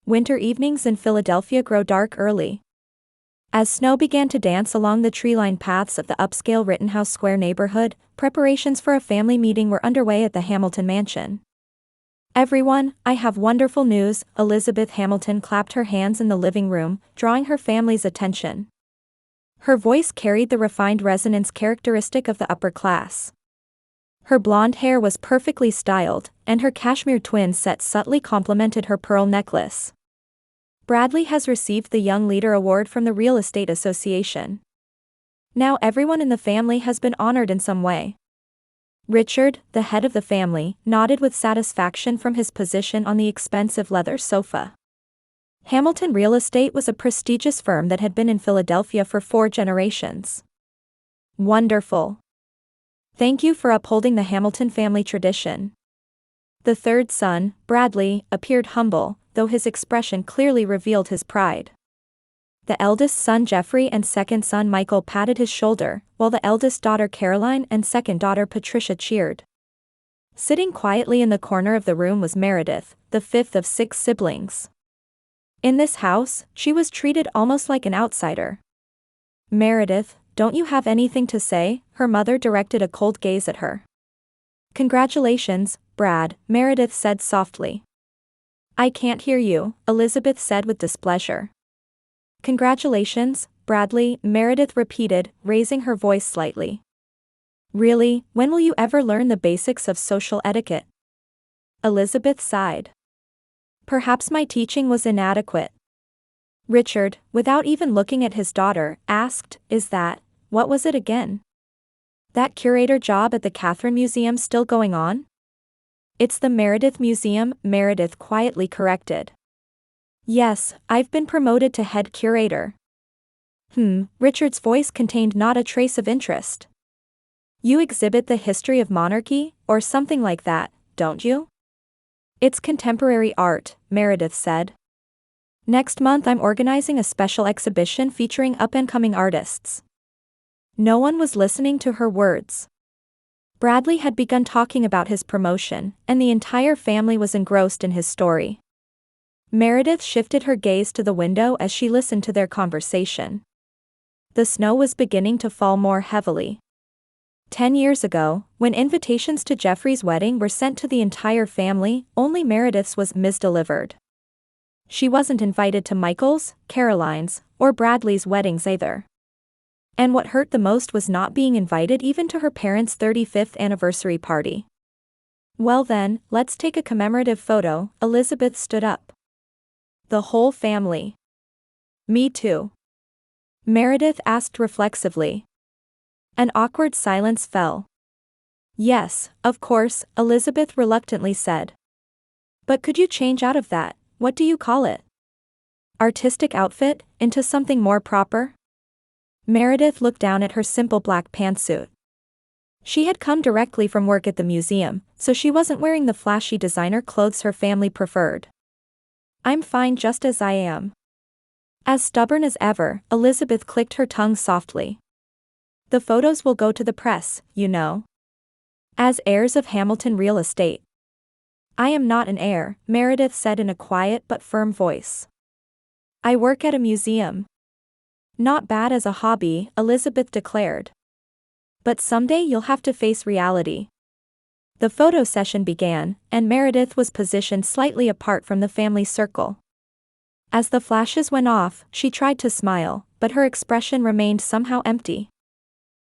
Winter evenings in Philadelphia grow dark early. As snow began to dance along the tree-lined paths of the upscale Rittenhouse Square neighborhood, preparations for a family meeting were underway at the Hamilton mansion. "Everyone, I have wonderful news," Elizabeth Hamilton clapped her hands in the living room, drawing her family's attention. Her voice carried the refined resonance characteristic of the upper class. Her blonde hair was perfectly styled, and her cashmere twin set subtly complemented her pearl necklace. "Bradley has received the Young Leader Award from the Real Estate Association. Now everyone in the family has been honored in some way." Richard, the head of the family, nodded with satisfaction from his position on the expensive leather sofa. Hamilton Real Estate was a prestigious firm that had been in Philadelphia for 4 generations. "Wonderful. Thank you for upholding the Hamilton family tradition." The third son, Bradley, appeared humble, though his expression clearly revealed his pride. The eldest son Jeffrey and second son Michael patted his shoulder, while the eldest daughter Caroline and second daughter Patricia cheered. Sitting quietly in the corner of the room was Meredith, the fifth of 6 siblings. In this house, she was treated almost like an outsider. "Meredith, don't you have anything to say?" Her mother directed a cold gaze at her. "Congratulations, Brad," Meredith said softly. "I can't hear you," Elizabeth said with displeasure. "Congratulations, Bradley," Meredith repeated, raising her voice slightly. "Really, when will you ever learn the basics of social etiquette?" Elizabeth sighed. "Perhaps my teaching was inadequate." Richard, without even looking at his daughter, asked, what was it again? That curator job at the Catherine Museum still going on?" "It's the Meredith Museum," Meredith quietly corrected. "Yes, I've been promoted to head curator." Richard's voice contained not a trace of interest. "You exhibit the history of monarchy, or something like that, don't you?" "It's contemporary art," Meredith said. "Next month I'm organizing a special exhibition featuring up-and-coming artists." No one was listening to her words. Bradley had begun talking about his promotion, and the entire family was engrossed in his story. Meredith shifted her gaze to the window as she listened to their conversation. The snow was beginning to fall more heavily. 10 years ago, when invitations to Jeffrey's wedding were sent to the entire family, only Meredith's was misdelivered. She wasn't invited to Michael's, Caroline's, or Bradley's weddings either. And what hurt the most was not being invited even to her parents' 35th anniversary party. "Well then, let's take a commemorative photo," Elizabeth stood up. "The whole family?" "Me too?" Meredith asked reflexively. An awkward silence fell. "Yes, of course," Elizabeth reluctantly said. "But could you change out of that, what do you call it? Artistic outfit, into something more proper?" Meredith looked down at her simple black pantsuit. She had come directly from work at the museum, so she wasn't wearing the flashy designer clothes her family preferred. "I'm fine just as I am." As stubborn as ever, Elizabeth clicked her tongue softly. "The photos will go to the press, you know. As heirs of Hamilton Real Estate." "I am not an heir," Meredith said in a quiet but firm voice. "I work at a museum." "Not bad as a hobby," Elizabeth declared. "But someday you'll have to face reality." The photo session began, and Meredith was positioned slightly apart from the family circle. As the flashes went off, she tried to smile, but her expression remained somehow empty.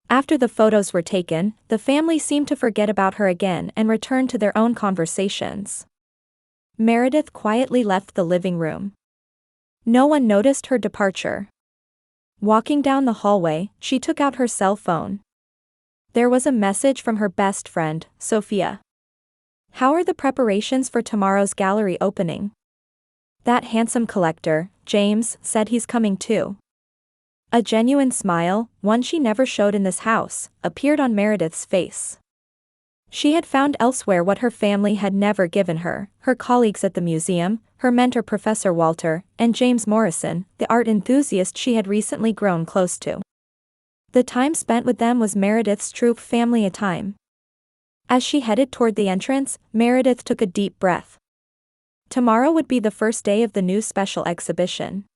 After the photos were taken, the family seemed to forget about her again and returned to their own conversations. Meredith quietly left the living room. No one noticed her departure. Walking down the hallway, she took out her cell phone. There was a message from her best friend, Sophia. "How are the preparations for tomorrow's gallery opening?" "That handsome collector, James, said he's coming too." A genuine smile, one she never showed in this house, appeared on Meredith's face. She had found elsewhere what her family had never given her: her colleagues at the museum, her mentor Professor Walter, and James Morrison, the art enthusiast she had recently grown close to. The time spent with them was Meredith's true family time. As she headed toward the entrance, Meredith took a deep breath. Tomorrow would be the first day of the new special exhibition.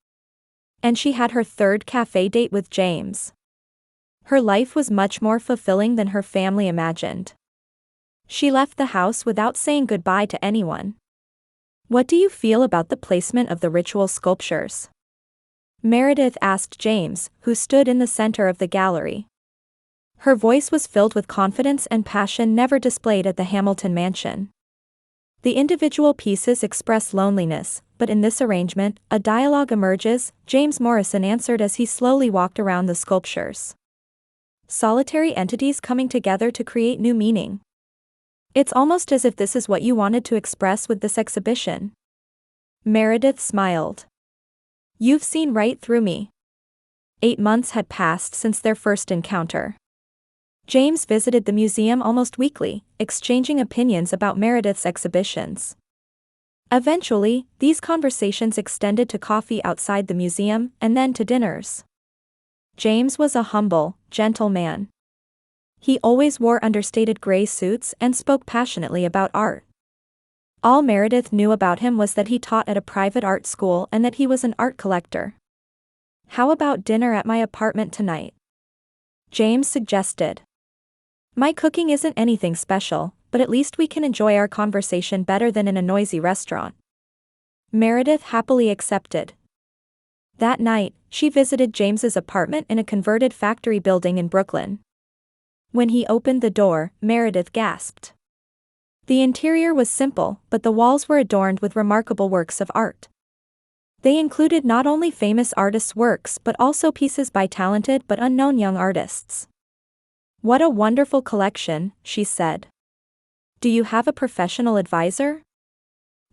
And she had her third cafe date with James. Her life was much more fulfilling than her family imagined. She left the house without saying goodbye to anyone. "What do you feel about the placement of the ritual sculptures?" Meredith asked James, who stood in the center of the gallery. Her voice was filled with confidence and passion never displayed at the Hamilton mansion. The individual pieces express loneliness, but in this arrangement, a dialogue emerges, James Morrison answered as he slowly walked around the sculptures. Solitary entities coming together to create new meaning. It's almost as if this is what you wanted to express with this exhibition. Meredith smiled. You've seen right through me. 8 months had passed since their first encounter. James visited the museum almost weekly, exchanging opinions about Meredith's exhibitions. Eventually, these conversations extended to coffee outside the museum, and then to dinners. James was a humble, gentle man. He always wore understated gray suits and spoke passionately about art. All Meredith knew about him was that he taught at a private art school and that he was an art collector. "How about dinner at my apartment tonight?" James suggested. "My cooking isn't anything special, but at least we can enjoy our conversation better than in a noisy restaurant." Meredith happily accepted. That night, she visited James's apartment in a converted factory building in Brooklyn. When he opened the door, Meredith gasped. The interior was simple, but the walls were adorned with remarkable works of art. They included not only famous artists' works but also pieces by talented but unknown young artists. "What a wonderful collection," she said. "Do you have a professional advisor?"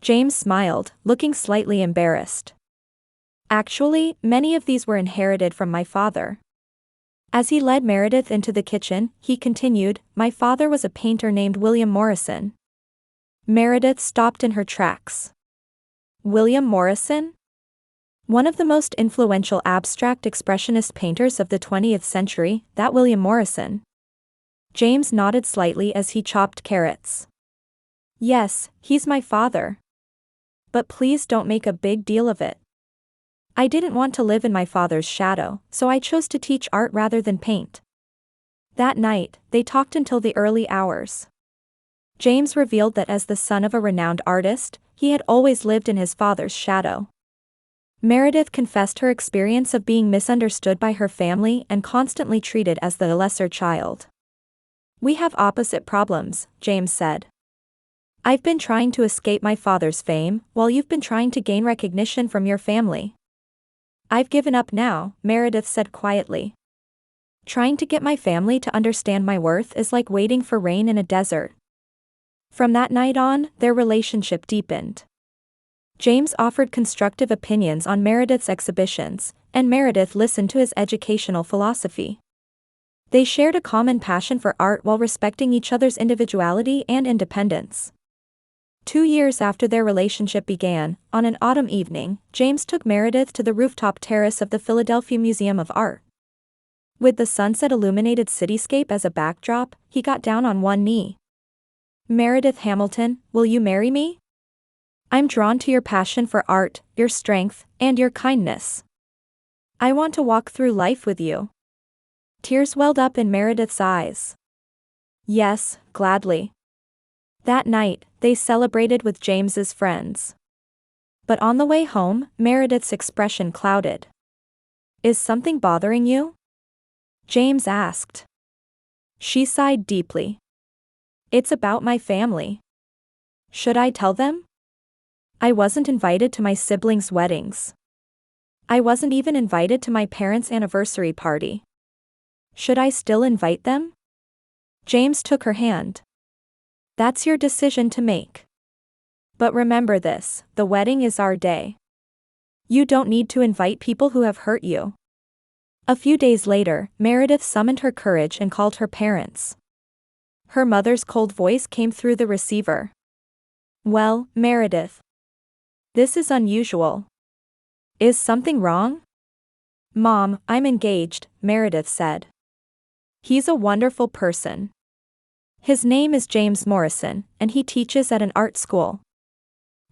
James smiled, looking slightly embarrassed. "Actually, many of these were inherited from my father." As he led Meredith into the kitchen, he continued, "My father was a painter named William Morrison." Meredith stopped in her tracks. William Morrison? One of the most influential abstract expressionist painters of the 20th century, that William Morrison. James nodded slightly as he chopped carrots. "Yes, he's my father. But please don't make a big deal of it. I didn't want to live in my father's shadow, so I chose to teach art rather than paint." That night, they talked until the early hours. James revealed that as the son of a renowned artist, he had always lived in his father's shadow. Meredith confessed her experience of being misunderstood by her family and constantly treated as the lesser child. "We have opposite problems," James said. "I've been trying to escape my father's fame, while you've been trying to gain recognition from your family." "I've given up now," Meredith said quietly. "Trying to get my family to understand my worth is like waiting for rain in a desert." From that night on, their relationship deepened. James offered constructive opinions on Meredith's exhibitions, and Meredith listened to his educational philosophy. They shared a common passion for art while respecting each other's individuality and independence. 2 years after their relationship began, on an autumn evening, James took Meredith to the rooftop terrace of the Philadelphia Museum of Art. With the sunset-illuminated cityscape as a backdrop, he got down on one knee. "Meredith Hamilton, will you marry me? I'm drawn to your passion for art, your strength, and your kindness. I want to walk through life with you." Tears welled up in Meredith's eyes. "Yes, gladly." That night, they celebrated with James's friends. But on the way home, Meredith's expression clouded. "Is something bothering you?" James asked. She sighed deeply. "It's about my family." "Should I tell them? I wasn't invited to my siblings' weddings. I wasn't even invited to my parents' anniversary party. Should I still invite them?" James took her hand. "That's your decision to make. But remember this, the wedding is our day. You don't need to invite people who have hurt you." A few days later, Meredith summoned her courage and called her parents. Her mother's cold voice came through the receiver. "Well, Meredith. This is unusual. Is something wrong?" "Mom, I'm engaged," Meredith said. "He's a wonderful person. His name is James Morrison, and he teaches at an art school."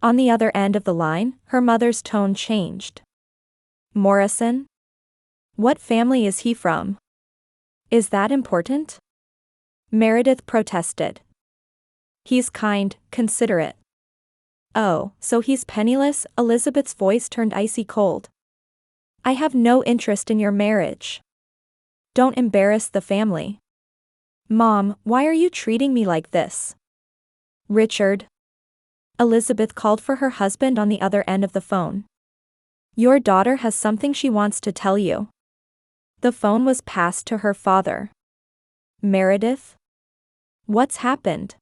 On the other end of the line, her mother's tone changed. Morrison? What family is he from? Is that important? Meredith protested. He's kind, considerate. Oh, so he's penniless? Elizabeth's voice turned icy cold. I have no interest in your marriage. Don't embarrass the family. Mom, why are you treating me like this? Richard. Elizabeth called for her husband on the other end of the phone. Your daughter has something she wants to tell you. The phone was passed to her father. Meredith? What's happened?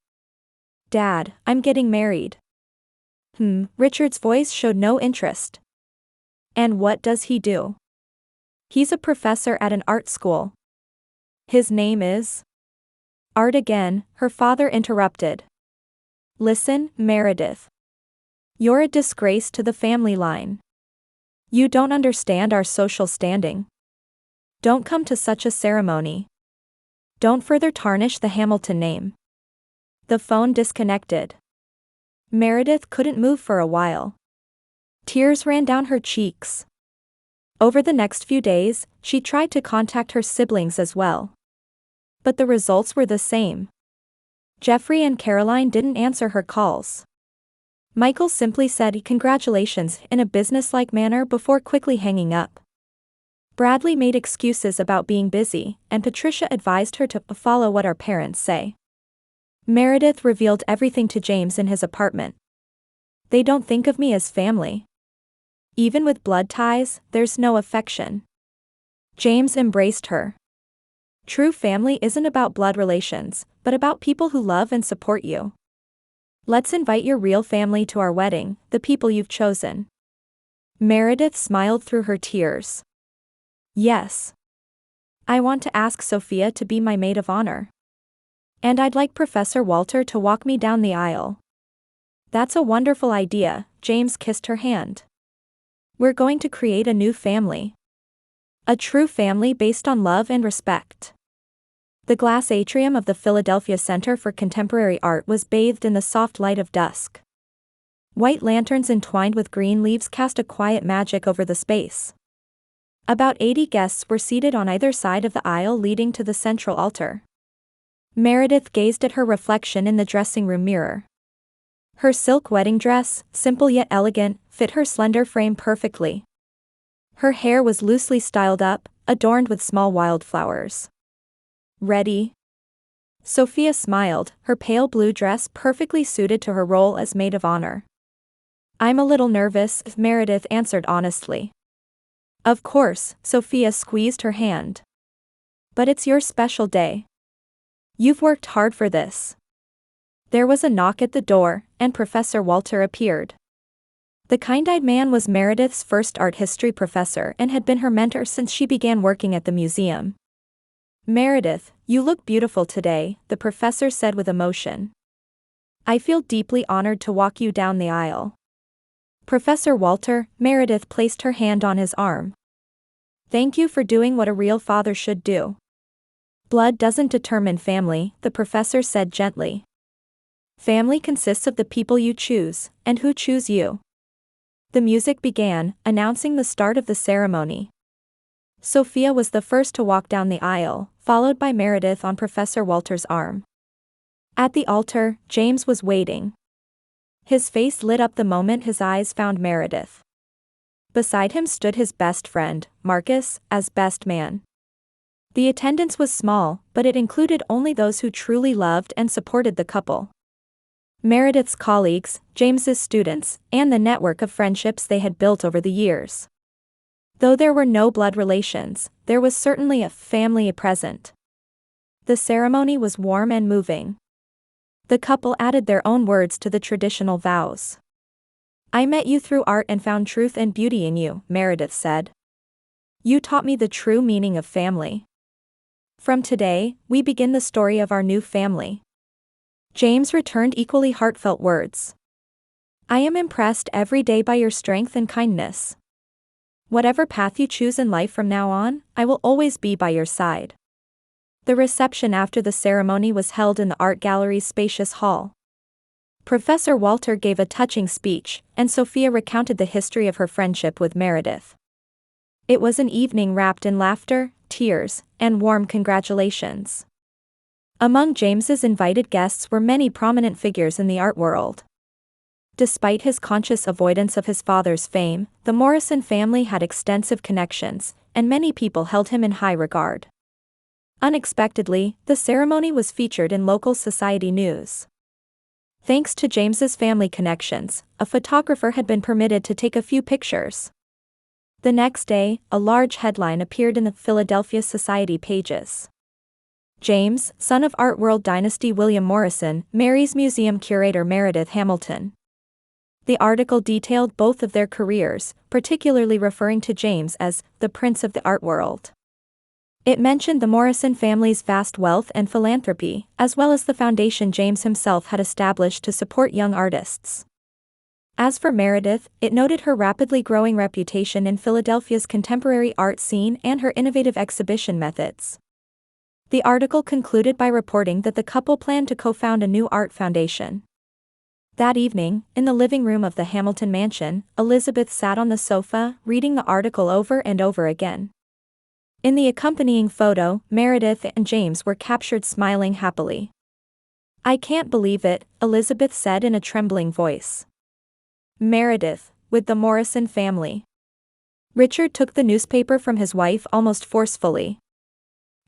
Dad, I'm getting married. Richard's voice showed no interest. And what does he do? He's a professor at an art school. His name is? Art again, her father interrupted. Listen, Meredith. You're a disgrace to the family line. You don't understand our social standing. Don't come to such a ceremony. Don't further tarnish the Hamilton name. The phone disconnected. Meredith couldn't move for a while. Tears ran down her cheeks. Over the next few days, she tried to contact her siblings as well. But the results were the same. Jeffrey and Caroline didn't answer her calls. Michael simply said congratulations in a businesslike manner before quickly hanging up. Bradley made excuses about being busy, and Patricia advised her to follow what our parents say. Meredith revealed everything to James in his apartment. They don't think of me as family. Even with blood ties, there's no affection. James embraced her. True family isn't about blood relations, but about people who love and support you. Let's invite your real family to our wedding, the people you've chosen. Meredith smiled through her tears. Yes. I want to ask Sophia to be my maid of honor. And I'd like Professor Walter to walk me down the aisle. That's a wonderful idea, James kissed her hand. We're going to create a new family. A true family based on love and respect. The glass atrium of the Philadelphia Center for Contemporary Art was bathed in the soft light of dusk. White lanterns entwined with green leaves cast a quiet magic over the space. About 80 guests were seated on either side of the aisle leading to the central altar. Meredith gazed at her reflection in the dressing room mirror. Her silk wedding dress, simple yet elegant, fit her slender frame perfectly. Her hair was loosely styled up, adorned with small wildflowers. Ready? Sophia smiled, her pale blue dress perfectly suited to her role as maid of honor. I'm a little nervous, Meredith answered honestly. Of course, Sophia squeezed her hand. But it's your special day. You've worked hard for this. There was a knock at the door, and Professor Walter appeared. The kind-eyed man was Meredith's first art history professor and had been her mentor since she began working at the museum. Meredith, you look beautiful today, the professor said with emotion. I feel deeply honored to walk you down the aisle. Professor Walter, Meredith placed her hand on his arm. Thank you for doing what a real father should do. Blood doesn't determine family, the professor said gently. Family consists of the people you choose, and who choose you. The music began, announcing the start of the ceremony. Sophia was the first to walk down the aisle, followed by Meredith on Professor Walter's arm. At the altar, James was waiting. His face lit up the moment his eyes found Meredith. Beside him stood his best friend, Marcus, as best man. The attendance was small, but it included only those who truly loved and supported the couple. Meredith's colleagues, James's students, and the network of friendships they had built over the years. Though there were no blood relations, there was certainly a family present. The ceremony was warm and moving. The couple added their own words to the traditional vows. I met you through art and found truth and beauty in you, Meredith said. You taught me the true meaning of family. From today, we begin the story of our new family. James returned equally heartfelt words. I am impressed every day by your strength and kindness. Whatever path you choose in life from now on, I will always be by your side. The reception after the ceremony was held in the art gallery's spacious hall. Professor Walter gave a touching speech, and Sophia recounted the history of her friendship with Meredith. It was an evening wrapped in laughter, tears, and warm congratulations. Among James's invited guests were many prominent figures in the art world. Despite his conscious avoidance of his father's fame, the Morrison family had extensive connections, and many people held him in high regard. Unexpectedly, the ceremony was featured in local society news. Thanks to James's family connections, a photographer had been permitted to take a few pictures. The next day, a large headline appeared in the Philadelphia Society pages. James, son of Art World dynasty William Morrison, marries museum curator Meredith Hamilton. The article detailed both of their careers, particularly referring to James as the Prince of the Art World. It mentioned the Morrison family's vast wealth and philanthropy, as well as the foundation James himself had established to support young artists. As for Meredith, it noted her rapidly growing reputation in Philadelphia's contemporary art scene and her innovative exhibition methods. The article concluded by reporting that the couple planned to co-found a new art foundation. That evening, in the living room of the Hamilton mansion, Elizabeth sat on the sofa, reading the article over and over again. In the accompanying photo, Meredith and James were captured smiling happily. "I can't believe it," Elizabeth said in a trembling voice. Meredith, with the Morrison family. Richard took the newspaper from his wife almost forcefully.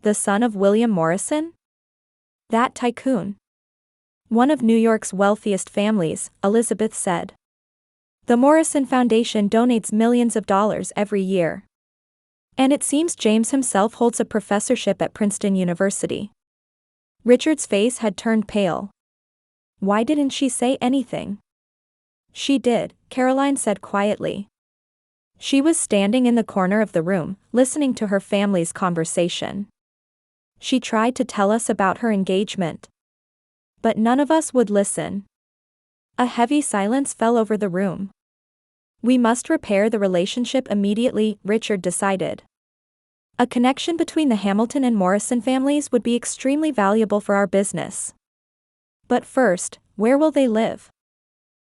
The son of William Morrison? That tycoon. One of New York's wealthiest families, Elizabeth said. The Morrison Foundation donates millions of dollars every year. And it seems James himself holds a professorship at Princeton University. Richard's face had turned pale. Why didn't she say anything? She did, Caroline said quietly. She was standing in the corner of the room, listening to her family's conversation. She tried to tell us about her engagement. But none of us would listen. A heavy silence fell over the room. We must repair the relationship immediately, Richard decided. A connection between the Hamilton and Morrison families would be extremely valuable for our business. But first, where will they live?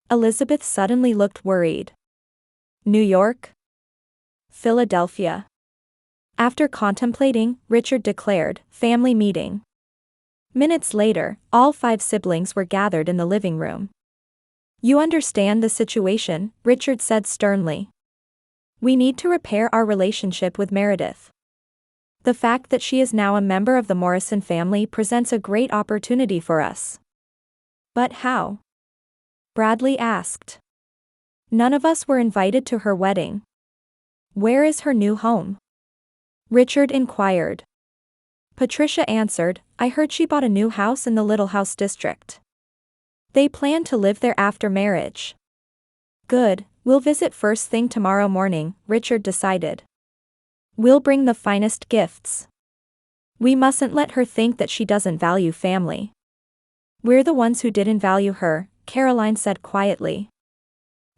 Elizabeth suddenly looked worried. New York? Philadelphia. After contemplating, Richard declared, "Family meeting." Minutes later, all 5 siblings were gathered in the living room. "You understand the situation," Richard said sternly. "We need to repair our relationship with Meredith. The fact that she is now a member of the Morrison family presents a great opportunity for us." "But how?" Bradley asked. "None of us were invited to her wedding." "Where is her new home?" Richard inquired. Patricia answered, "I heard she bought a new house in the Little House district. They plan to live there after marriage." "Good, we'll visit first thing tomorrow morning," Richard decided. "We'll bring the finest gifts. We mustn't let her think that she doesn't value family." "We're the ones who didn't value her," Caroline said quietly.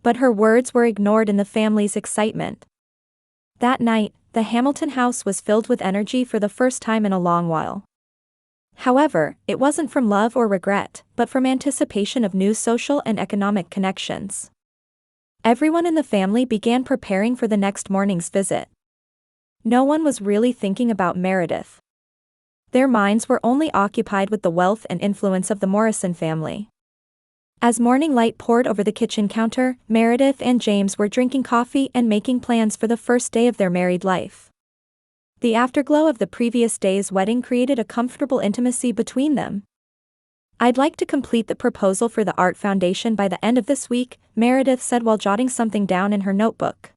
But her words were ignored in the family's excitement. That night, the Hamilton house was filled with energy for the first time in a long while. However, it wasn't from love or regret, but from anticipation of new social and economic connections. Everyone in the family began preparing for the next morning's visit. No one was really thinking about Meredith. Their minds were only occupied with the wealth and influence of the Morrison family. As morning light poured over the kitchen counter, Meredith and James were drinking coffee and making plans for the first day of their married life. The afterglow of the previous day's wedding created a comfortable intimacy between them. "I'd like to complete the proposal for the Art Foundation by the end of this week," Meredith said while jotting something down in her notebook.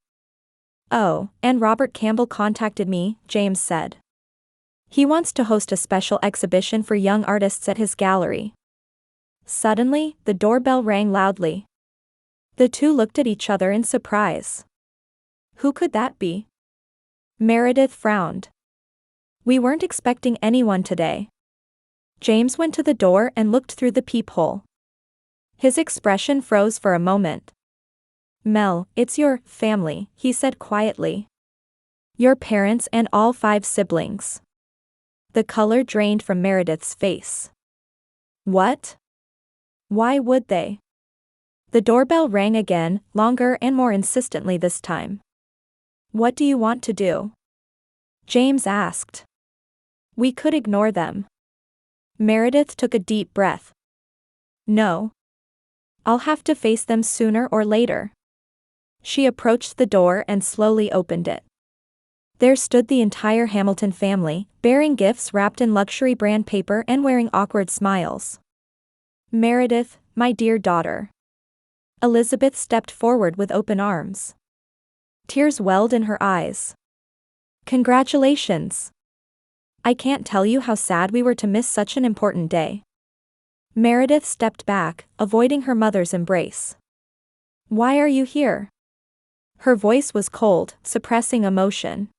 "Oh, and Robert Campbell contacted me," James said. "He wants to host a special exhibition for young artists at his gallery." Suddenly, the doorbell rang loudly. The two looked at each other in surprise. Who could that be? Meredith frowned. "We weren't expecting anyone today." James went to the door and looked through the peephole. His expression froze for a moment. "Mel, it's your family," he said quietly. "Your parents and all 5 siblings." The color drained from Meredith's face. "What? Why would they?" The doorbell rang again, longer and more insistently this time. "What do you want to do?" James asked. "We could ignore them." Meredith took a deep breath. "No. I'll have to face them sooner or later." She approached the door and slowly opened it. There stood the entire Hamilton family, bearing gifts wrapped in luxury brand paper and wearing awkward smiles. "Meredith, my dear daughter." Elizabeth stepped forward with open arms. Tears welled in her eyes. "Congratulations. I can't tell you how sad we were to miss such an important day." Meredith stepped back, avoiding her mother's embrace. "Why are you here?" Her voice was cold, suppressing emotion.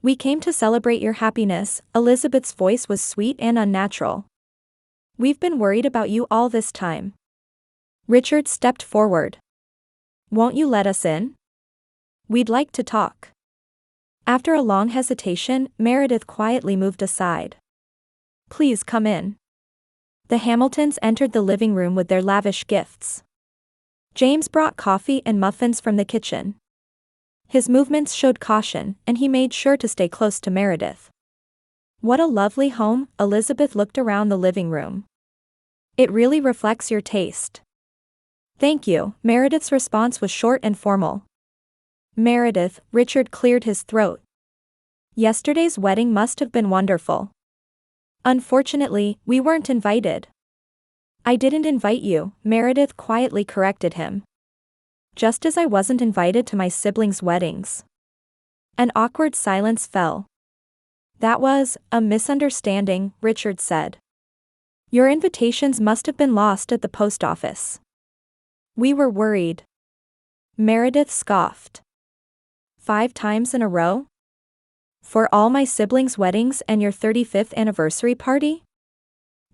"We came to celebrate your happiness." Elizabeth's voice was sweet and unnatural. "We've been worried about you all this time." Richard stepped forward. "Won't you let us in? We'd like to talk." After a long hesitation, Meredith quietly moved aside. "Please come in." The Hamiltons entered the living room with their lavish gifts. James brought coffee and muffins from the kitchen. His movements showed caution, and he made sure to stay close to Meredith. "What a lovely home." Elizabeth looked around the living room. "It really reflects your taste." "Thank you." Meredith's response was short and formal. "Meredith," Richard cleared his throat. "Yesterday's wedding must have been wonderful." "Unfortunately, we weren't invited." "I didn't invite you," Meredith quietly corrected him. "Just as I wasn't invited to my siblings' weddings." An awkward silence fell. "That was a misunderstanding," Richard said. "Your invitations must have been lost at the post office." "We were worried." Meredith scoffed. 5 times in a row? For all my siblings' weddings and your 35th anniversary party?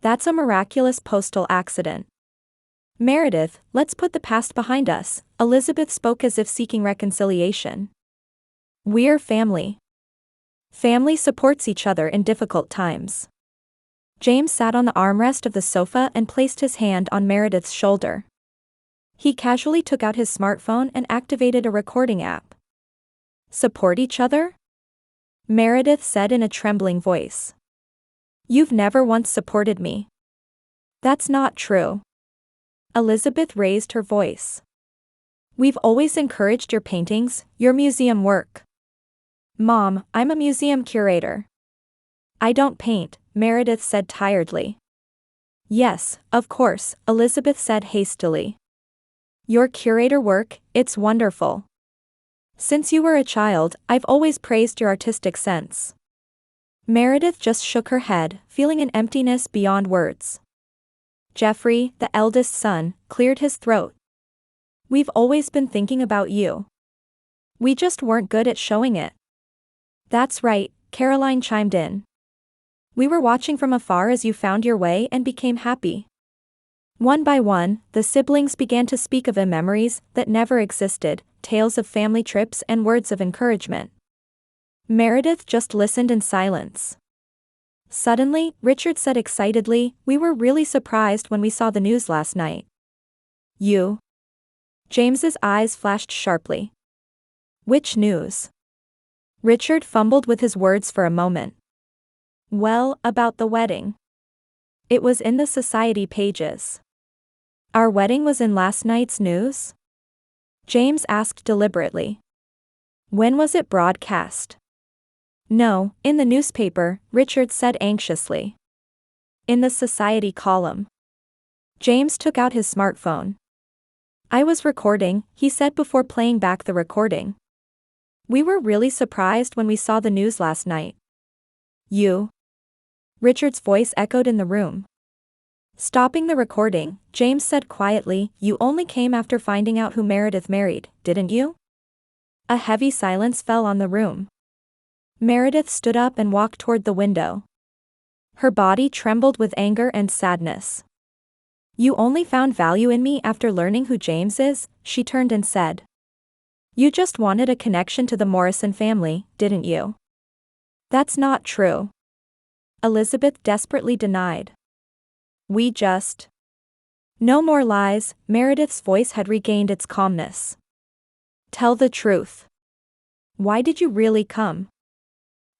That's a miraculous postal accident." "Meredith, let's put the past behind us." Elizabeth spoke as if seeking reconciliation. "We're family. Family supports each other in difficult times." James sat on the armrest of the sofa and placed his hand on Meredith's shoulder. He casually took out his smartphone and activated a recording app. "Support each other?" Meredith said in a trembling voice. "You've never once supported me." "That's not true." Elizabeth raised her voice. "We've always encouraged your paintings, your museum work." "Mom, I'm a museum curator." "I don't paint," Meredith said tiredly. "Yes, of course," Elizabeth said hastily. "Your curator work, it's wonderful. Since you were a child, I've always praised your artistic sense." Meredith just shook her head, feeling an emptiness beyond words. Jeffrey, the eldest son, cleared his throat. "We've always been thinking about you. We just weren't good at showing it." "That's right," Caroline chimed in. "We were watching from afar as you found your way and became happy." One by one, the siblings began to speak of memories that never existed, tales of family trips and words of encouragement. Meredith just listened in silence. Suddenly, Richard said excitedly, "We were really surprised when we saw the news last night." "You?" James's eyes flashed sharply. "Which news?" Richard fumbled with his words for a moment. "Well, about the wedding. It was in the society pages." "Our wedding was in last night's news?" James asked deliberately. "When was it broadcast?" "No, in the newspaper," Richard said anxiously. "In the society column." James took out his smartphone. "I was recording," he said before playing back the recording. "We were really surprised when we saw the news last night." "You?" Richard's voice echoed in the room. Stopping the recording, James said quietly, "You only came after finding out who Meredith married, didn't you?" A heavy silence fell on the room. Meredith stood up and walked toward the window. Her body trembled with anger and sadness. "You only found value in me after learning who James is," she turned and said. "You just wanted a connection to the Morrison family, didn't you?" "That's not true." Elizabeth desperately denied. No more lies, Meredith's voice had regained its calmness. Tell the truth. Why did you really come?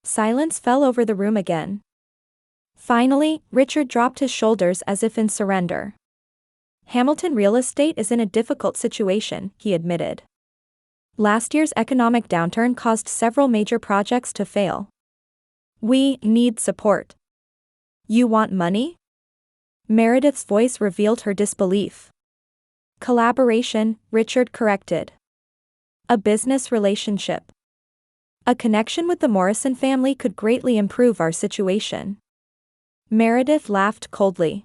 Silence fell over the room again. Finally, Richard dropped his shoulders as if in surrender. Hamilton Real Estate is in a difficult situation, he admitted. Last year's economic downturn caused several major projects to fail. We need support. You want money? Meredith's voice revealed her disbelief. Collaboration, Richard corrected. A business relationship. A connection with the Morrison family could greatly improve our situation. Meredith laughed coldly.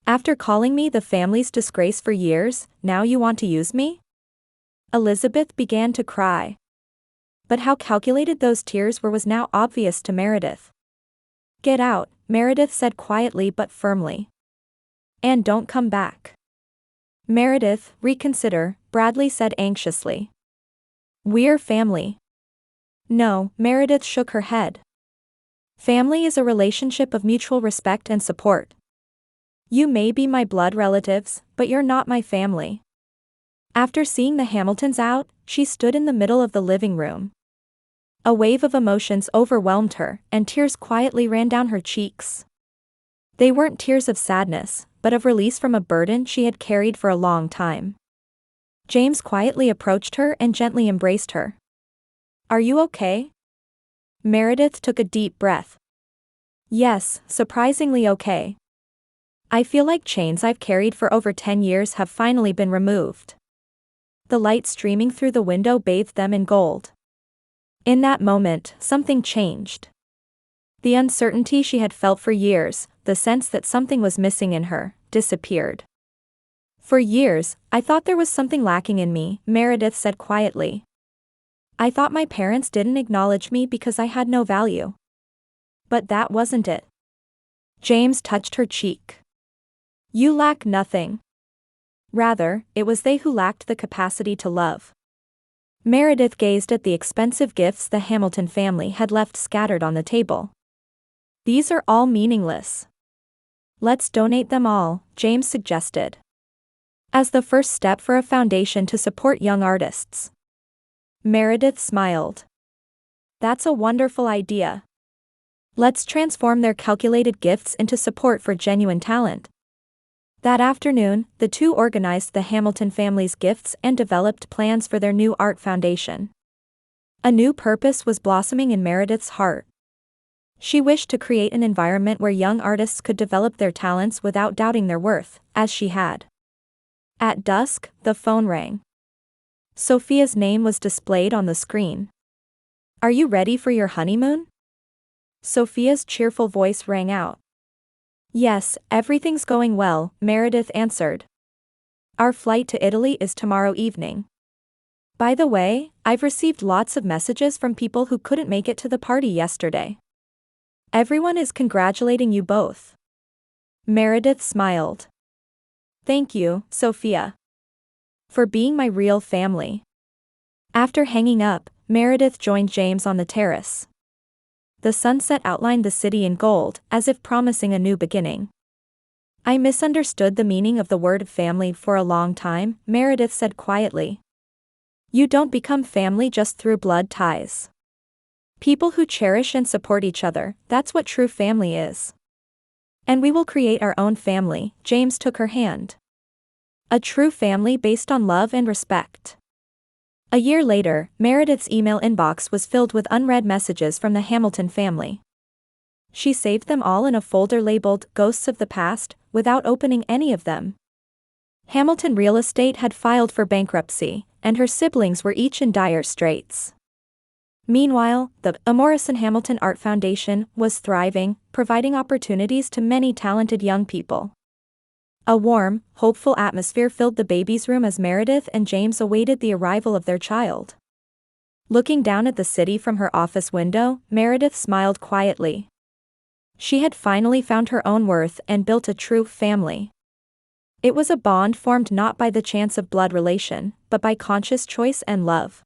After calling me the family's disgrace for years, now you want to use me? Elizabeth began to cry. But how calculated those tears were was now obvious to Meredith. Get out, Meredith said quietly but firmly. And don't come back. Meredith, reconsider, Bradley said anxiously. We're family. No, Meredith shook her head. Family is a relationship of mutual respect and support. You may be my blood relatives, but you're not my family. After seeing the Hamiltons out, she stood in the middle of the living room. A wave of emotions overwhelmed her, and tears quietly ran down her cheeks. They weren't tears of sadness, but of release from a burden she had carried for a long time. James quietly approached her and gently embraced her. Are you okay? Meredith took a deep breath. Yes, surprisingly okay. I feel like chains I've carried for over 10 years have finally been removed. The light streaming through the window bathed them in gold. In that moment, something changed. The uncertainty she had felt for years, the sense that something was missing in her, disappeared. For years, I thought there was something lacking in me, Meredith said quietly. I thought my parents didn't acknowledge me because I had no value. But that wasn't it. James touched her cheek. You lack nothing. Rather, it was they who lacked the capacity to love. Meredith gazed at the expensive gifts the Hamilton family had left scattered on the table. These are all meaningless. Let's donate them all, James suggested. As the first step for a foundation to support young artists. Meredith smiled. That's a wonderful idea. Let's transform their calculated gifts into support for genuine talent. That afternoon, the two organized the Hamilton family's gifts and developed plans for their new art foundation. A new purpose was blossoming in Meredith's heart. She wished to create an environment where young artists could develop their talents without doubting their worth, as she had. At dusk, the phone rang. Sophia's name was displayed on the screen. Are you ready for your honeymoon? Sophia's cheerful voice rang out. Yes, everything's going well, Meredith answered. Our flight to Italy is tomorrow evening. By the way, I've received lots of messages from people who couldn't make it to the party yesterday. Everyone is congratulating you both. Meredith smiled. Thank you, Sophia. For being my real family. After hanging up, Meredith joined James on the terrace. The sunset outlined the city in gold, as if promising a new beginning. I misunderstood the meaning of the word family for a long time, Meredith said quietly. You don't become family just through blood ties. People who cherish and support each other, that's what true family is. And we will create our own family, James took her hand. A true family based on love and respect. A year later, Meredith's email inbox was filled with unread messages from the Hamilton family. She saved them all in a folder labeled Ghosts of the Past, without opening any of them. Hamilton Real Estate had filed for bankruptcy, and her siblings were each in dire straits. Meanwhile, the Morrison Hamilton Art Foundation was thriving, providing opportunities to many talented young people. A warm, hopeful atmosphere filled the baby's room as Meredith and James awaited the arrival of their child. Looking down at the city from her office window, Meredith smiled quietly. She had finally found her own worth and built a true family. It was a bond formed not by the chance of blood relation, but by conscious choice and love.